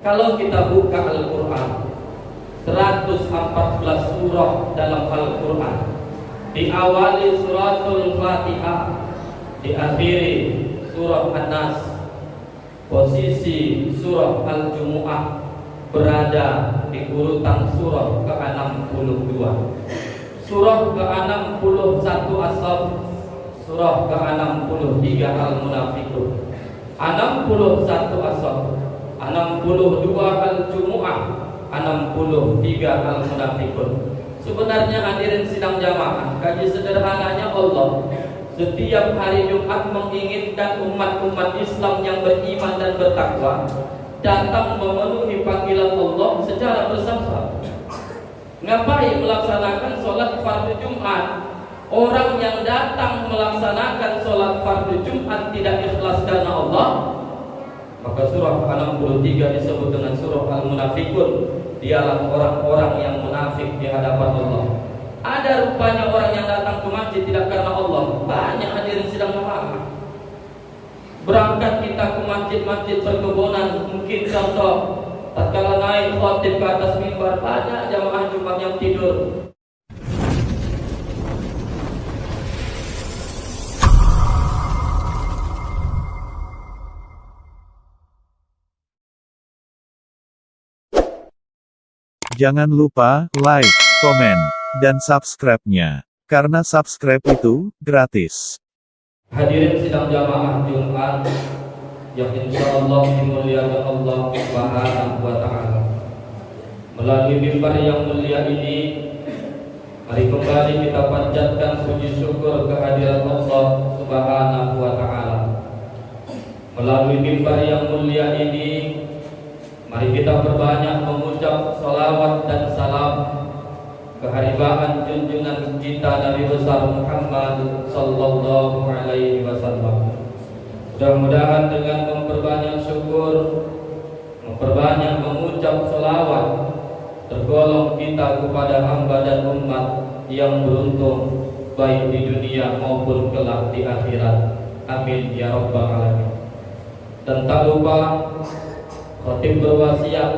Kalau kita buka Al-Quran, 114 surah dalam Al-Quran, diawali suratul Fatihah, diakhiri surah An-Nas, posisi surah Al-Jumu'ah berada di urutan surah ke-62. Surah ke-61 As-Saff, surah ke-63 Al-Munafiqun, 61 As-Saff, 62 Al-Jumu'ah, 63 Al-Munafiqun. Sebenarnya hadirin sidang jamaah, kaji sederhananya Allah setiap hari Jumat menginginkan umat-umat Islam yang beriman dan bertakwa datang memenuhi panggilan Allah secara bersama-sama. Ngapain melaksanakan sholat fardu Jumat? Orang yang datang melaksanakan sholat fardu Jumat tidak ikhlas karena Allah, maka surah 63 disebut dengan surah Al-Munafiqun. Dialah orang-orang yang munafik di hadapan Allah. Ada rupanya orang yang datang ke masjid tidak karena Allah. Banyak hadirin sidang jamaah. Berangkat kita ke masjid-masjid perkebunan, mungkin contoh tatkala naik khotib ke atas mimbar, banyak jamaah Jumat yang tidur. Jangan lupa like, komen, dan subscribe-nya. Karena subscribe itu gratis. Hadirin sidang jamaah Jumat yang insya Allah dimuliakan Allah Subhanahu wa Ta'ala. Melalui mimbar yang mulia ini, mari kembali kita panjatkan puji syukur kehadiran Allah Subhanahu wa Ta'ala. Melalui mimbar yang mulia ini, mari kita perbanyak mengucap salawat dan salam keharibaan junjungan kita Nabi besar Muhammad sallallahu alaihi wasallam. Mudah-mudahan dengan memperbanyak syukur, memperbanyak mengucap salawat, tergolong kita kepada hamba dan umat yang beruntung baik di dunia maupun kelak di akhirat. Amin ya rabbal alamin. Dan tak lupa khatib berwasiat,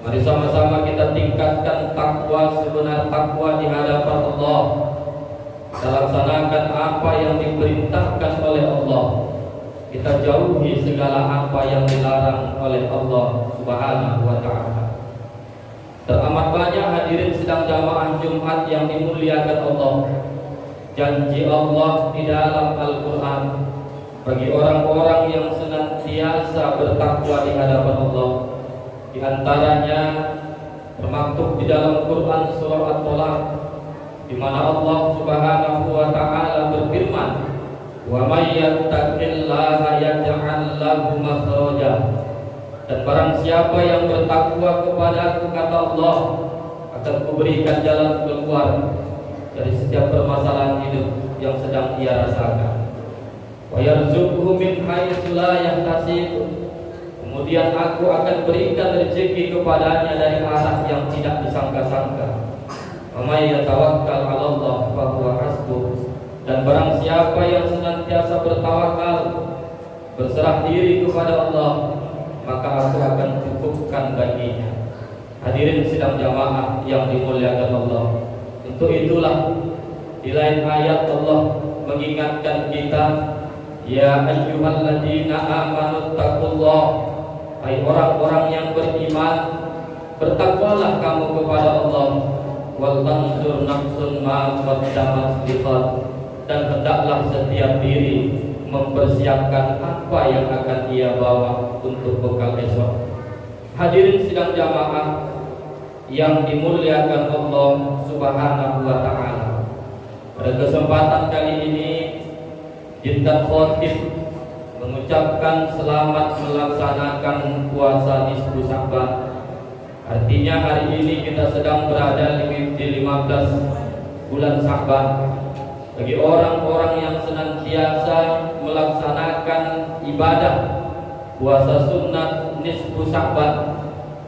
mari sama-sama kita tingkatkan takwa sebenar takwa di hadapan Allah. Kita laksanakan apa yang diperintahkan oleh Allah. Kita jauhi segala apa yang dilarang oleh Allah Subhanahu wa Ta'ala. Teramat banyak hadirin sidang jamaah Jumat yang dimuliakan Allah. Janji Allah di dalam Al-Quran bagi orang-orang yang senantiasa bertakwa di hadapan Allah. Di antaranya termaktub di dalam Quran surah At-Tolak, di mana Allah Subhanahu wa Ta'ala berfirman, "Wa may yattaqillaha yaj'al lahu makhraja." Dan barang siapa yang bertakwa kepada-Aku, kata Allah, akan kuberikan jalan keluar dari setiap permasalahan hidup yang sedang ia rasakan. Wa yarzuqhu min haitsu la yahtasib. Kemudian Aku akan berikan rezeki kepadanya dari arah yang tidak disangka-sangka. Wa may yatawakkal 'ala Allah fa huwa hasbuh. Dan barang siapa yang senantiasa bertawakal, berserah diri kepada Allah, maka Aku akan cukupkan baginya. Hadirin sidang jamaah yang dimuliakan Allah, untuk itulah di lain ayat Allah mengingatkan kita, ya ayyuhalladzina amanu taqullah. Hai orang-orang yang beriman, bertakwalah kamu kepada Allah. Wal tanzur nafsun ma qaddamat liqad. Dan hendaklah setiap diri mempersiapkan apa yang akan ia bawa untuk bekal esok. Hadirin sidang jamaah yang dimuliakan Allah Subhanahu wa Ta'ala, pada kesempatan kali ini kita khotib mengucapkan selamat melaksanakan puasa nisfu Sya'ban. Artinya hari ini kita sedang berada di 15 bulan Sya'ban. Bagi orang-orang yang senantiasa melaksanakan ibadah puasa sunat nisfu Sya'ban,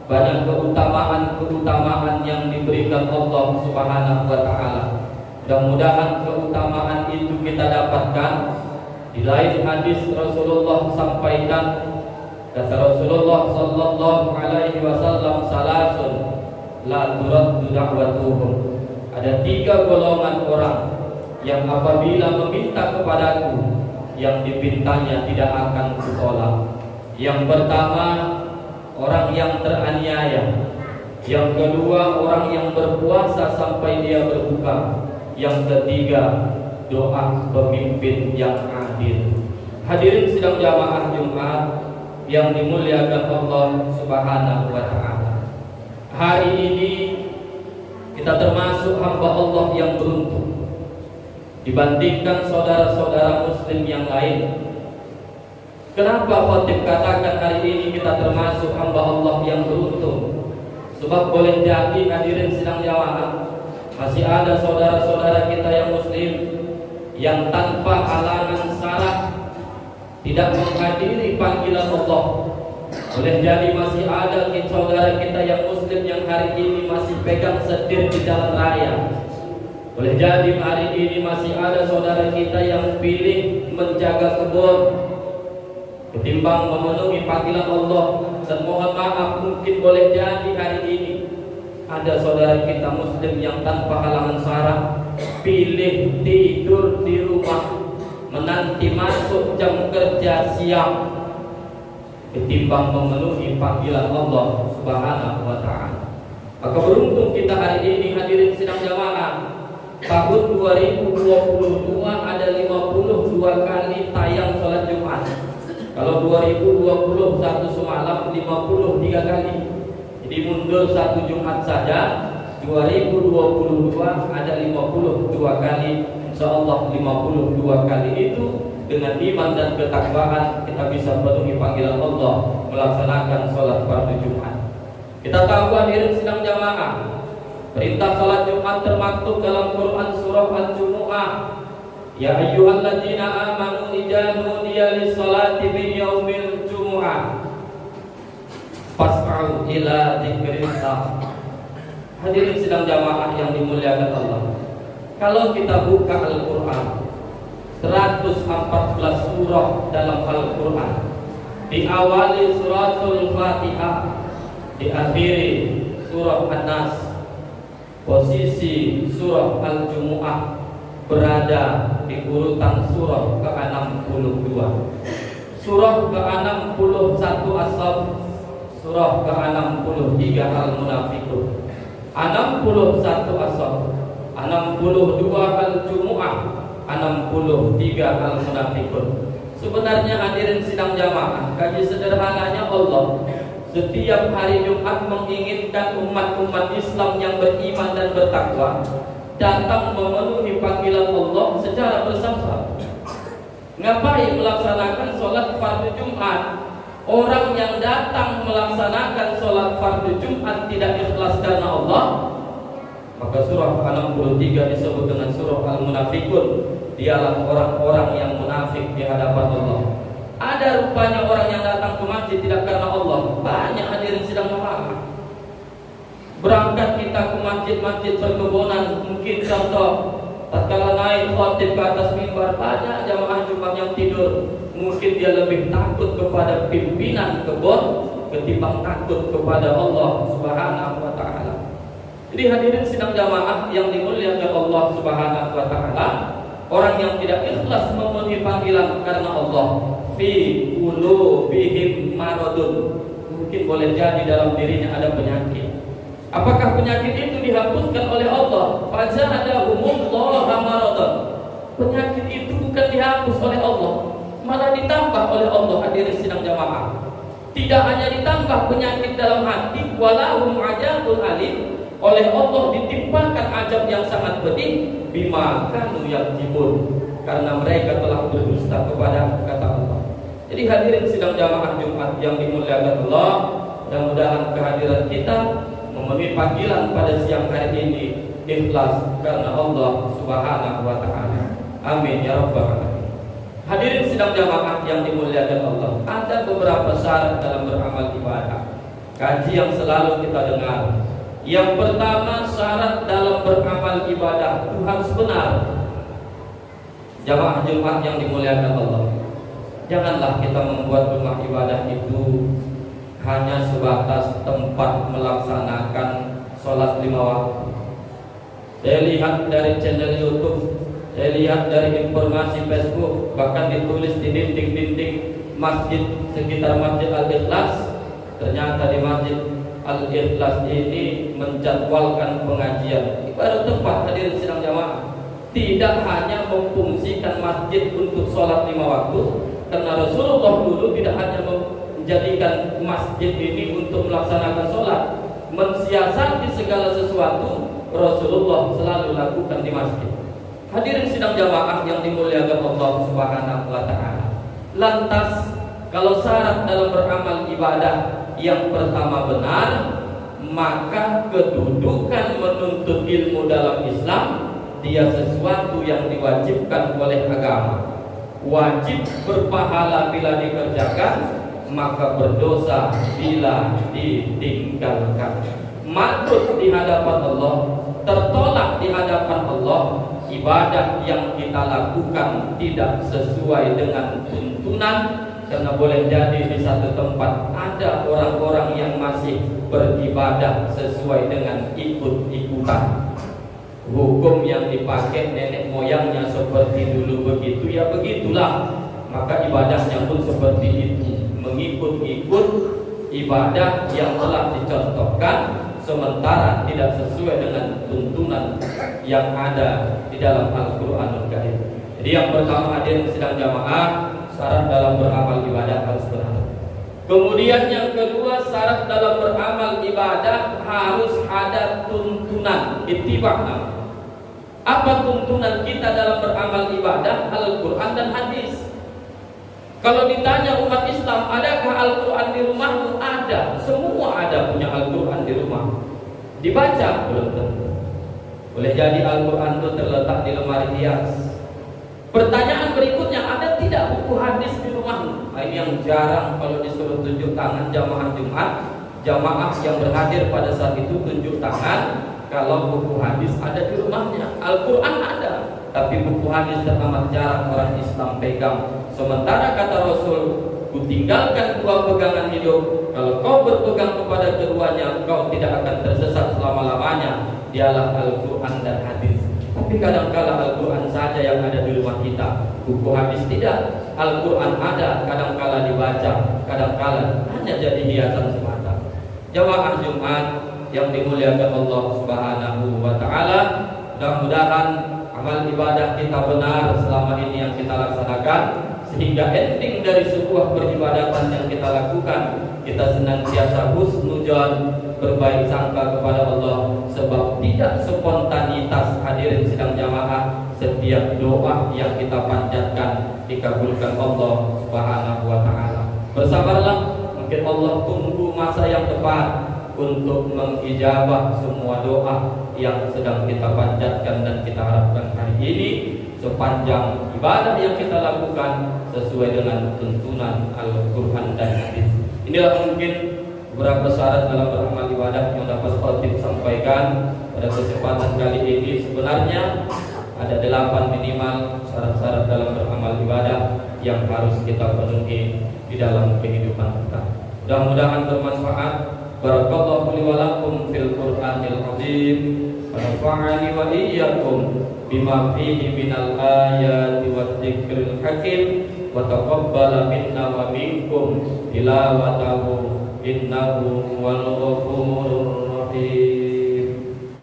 banyak keutamaan-keutamaan yang diberikan Allah Subhanahu wa Ta'ala. Mudah-mudahan keutamaan itu kita dapatkan. Di lain hadis Rasulullah sampaikan, Kata Rasulullah sallallahu alaihi wasallam, salasun la turaddu da'watuhum. Ada 3 golongan orang yang apabila meminta kepadaku, yang dipintanya tidak akan kutolak. Yang pertama, orang yang teraniaya. Yang kedua, orang yang berpuasa sampai dia berbuka. Yang ketiga, doa pemimpin yang adil. Hadirin sidang jamaah Jumat yang dimuliakan Allah Subhanahu wa taala. Hari ini kita termasuk hamba Allah yang beruntung dibandingkan saudara-saudara muslim yang lain. Kenapa khotib katakan hari ini kita termasuk hamba Allah yang beruntung? Sebab boleh jadi hadirin sidang jamaah, masih ada saudara-saudara kita yang muslim yang tanpa halangan syarat tidak menghadiri panggilan Allah. Boleh jadi masih ada saudara kita yang muslim yang hari ini masih pegang setir di jalan raya. Boleh jadi hari ini masih ada saudara kita yang pilih menjaga kebun ketimbang memenuhi panggilan Allah. Dan mohon maaf, mungkin boleh jadi hari ini ada saudara kita muslim yang tanpa halangan syarat pilih tidur di rumah menanti masuk jam kerja siang ketimbang memenuhi panggilan Allah Subhanahu wa taala. Maka beruntung kita hari ini hadirin sidang jamaah. Tahun 2022 ada 52 kali tayang salat Jumat. Kalau 2021 semalam 53 kali. Jadi mundur 1 Jumat saja. 2022 ada 52 kali. Insyaallah 52 kali itu dengan iman dan ketakwaan kita bisa memenuhi panggilan Allah melaksanakan salat fardu Jumat. Kita tahu hadirin sidang jamaah, perintah salat Jumat termaktub dalam Quran surah Al-Jumu'ah. Ya ayyuhalladzina amanu idza nudiya lis-salati min yaumil jumu'ah fas'au ila dzikrillah. Hadirin sidang jamaah yang dimuliakan Allah, kalau kita buka Al-Quran 114 surah dalam Al-Quran, diawali suratul Fatihah, diakhiri surah An-Nas, posisi surah Al-Jumu'ah berada di urutan surah ke-62. Surah ke-61 As-Saff, surah ke-63 Al-Munafiqun, 61 As-Saff, 62 Al-Jumu'ah, 63 Al-Munafiqun. Sebenarnya hadirin sidang jamaah, kaji sederhananya Allah setiap hari Jumat menginginkan umat-umat Islam yang beriman dan bertakwa datang memenuhi panggilan Allah secara bersama. Ngapain melaksanakan sholat fardu Jumat? Orang yang datang melaksanakan sholat fardu Jumat tidak ikhlas karena Allah, maka surah 63 disebut dengan surah Al-Munafiqun. Dialah orang-orang yang munafik di hadapan Allah. Ada rupanya orang yang datang ke masjid tidak karena Allah. Banyak hadirin sidang jamaah. Berangkat kita ke masjid-masjid perkebunan, mungkin contoh tatkala naik khotib ke atas mimbar, banyak jamaah Jumat yang tidur. Mungkin dia lebih takut kepada pimpinan kebun ketimbang takut kepada Allah Subhanahu wa taala. Jadi hadirin sidang jamaah yang dimuliakan Allah Subhanahu wa taala, orang yang tidak ikhlas memenuhi panggilan karena Allah, fi qulubihim maradun, mungkin boleh jadi dalam dirinya ada penyakit. Apakah penyakit itu dihapuskan oleh Allah? Fazadahumullahu maradan. Penyakit itu bukan dihapus oleh Allah, malah ditambah oleh Allah. Hadirin sidang jamaah, tidak hanya ditambah penyakit dalam hati, walahum ajabul alim, oleh Allah ditimpakan azab yang sangat pedih, bima kanu yaktibun, karena mereka telah berdusta kepada kata Allah. Jadi hadirin sidang jamaah Jumat yang dimuliakan Allah, mudah-mudahan kehadiran kita memenuhi panggilan pada siang hari ini ikhlas karena Allah Subhanahu wa taala. Amin ya rabbal alamin. Hadirin sidang jamaah yang dimuliakan Allah, ada beberapa syarat dalam beramal ibadah. Kaji yang selalu kita dengar. Yang pertama, syarat dalam beramal ibadah itu harus benar. Jamaah Jumat yang dimuliakan Allah, Janganlah kita membuat rumah ibadah itu hanya sebatas tempat melaksanakan sholat 5 waktu. Saya lihat dari channel YouTube, saya lihat dari informasi Facebook, bahkan ditulis di dinding-dinding masjid sekitar Masjid Al-Ikhlas. Ternyata di Masjid Al-Ikhlas ini menjadwalkan pengajian. Baru tempat hadirin sidang jamaah. Tidak hanya memfungsikan masjid untuk sholat 5 waktu, karena Rasulullah dulu tidak hanya menjadikan masjid ini untuk melaksanakan sholat, mensiasati segala sesuatu Rasulullah selalu lakukan di masjid. Hadirin sidang jamaah yang dimuliakan Allah Subhanahu wa taala. Lantas kalau syarat dalam beramal ibadah yang pertama benar, maka kedudukan menuntut ilmu dalam Islam dia sesuatu yang diwajibkan oleh agama. Wajib berpahala bila dikerjakan, maka berdosa bila ditinggalkan. Matut di hadapan Allah, tertolak di hadapan Allah ibadah yang kita lakukan tidak sesuai dengan tuntunan. Karena boleh jadi di satu tempat ada orang-orang yang masih beribadah sesuai dengan ikut-ikutan. Hukum yang dipakai nenek moyangnya seperti dulu begitu, ya begitulah. Maka ibadahnya pun seperti itu, mengikut-ikut ibadah yang telah dicontohkan, sementara tidak sesuai dengan tuntunan yang ada di dalam Al-Quranul Karim. Jadi yang pertama, hadirin sidang jamaah, syarat dalam beramal ibadah harus benar. Kemudian yang kedua, syarat dalam beramal ibadah harus ada tuntunan, ittiba'. Apa tuntunan kita dalam beramal ibadah? Al-Quran dan hadis. Kalau ditanya umat Islam, adakah Al-Quran di rumahmu? Ada, semua ada punya Al-Quran di rumah. Dibaca? Belum tentu. Boleh jadi Al-Quran itu terletak di lemari hias. Pertanyaan berikutnya, ada tidak buku hadis di rumahmu? Nah, ini yang jarang kalau disuruh tunjuk tangan jamaah Jumat. Jamaah yang berhadir pada saat itu tunjuk tangan kalau buku hadis ada di rumahnya. Al-Quran ada, tapi buku hadis teramat jarang orang Islam pegang. Sementara kata Rasul, ku tinggalkan 2 pegangan hidup. Kalau kau berpegang kepada keduanya, kau tidak akan tersesat selama-lamanya. Dialah Al-Quran dan hadis. Tapi kadang-kala Al-Quran saja yang ada di rumah kita, buku hadis tidak. Al-Quran ada, kadang-kala dibaca, kadang-kala hanya jadi hiasan semata. Jamaah Jumat yang dimuliakan Allah Subhanahu wa taala, mudah-mudahan amal ibadah kita benar selama ini yang kita laksanakan, sehingga ending dari sebuah peribadatan yang kita lakukan, kita senantiasa husnudzon, berbaik sangka kepada Allah. Sebab tidak spontanitas, hadirin sidang jamaah, setiap doa yang kita panjatkan dikabulkan Allah Subhanahu wa taala. Bersabarlah, mungkin Allah tunggu masa yang tepat untuk mengijabah semua doa yang sedang kita panjatkan dan kita harapkan hari ini, sepanjang ibadah yang kita lakukan sesuai dengan tuntunan Al-Quran dan hadis. Inilah mungkin beberapa syarat dalam beramal ibadah yang dapat khotib sampaikan pada kesempatan kali ini. Sebenarnya ada 8 minimal syarat-syarat dalam beramal ibadah yang harus kita penuhi di dalam kehidupan kita. Mudah-mudahan bermanfaat. Barakallahu li wa lakum fil Qur'anil azim, wa nafa'ani wa iyyakum bima fihi minal ayati wa dzikril hakim, wa taqabbala minna wa minkum tilawatahu innahu wal ghafurur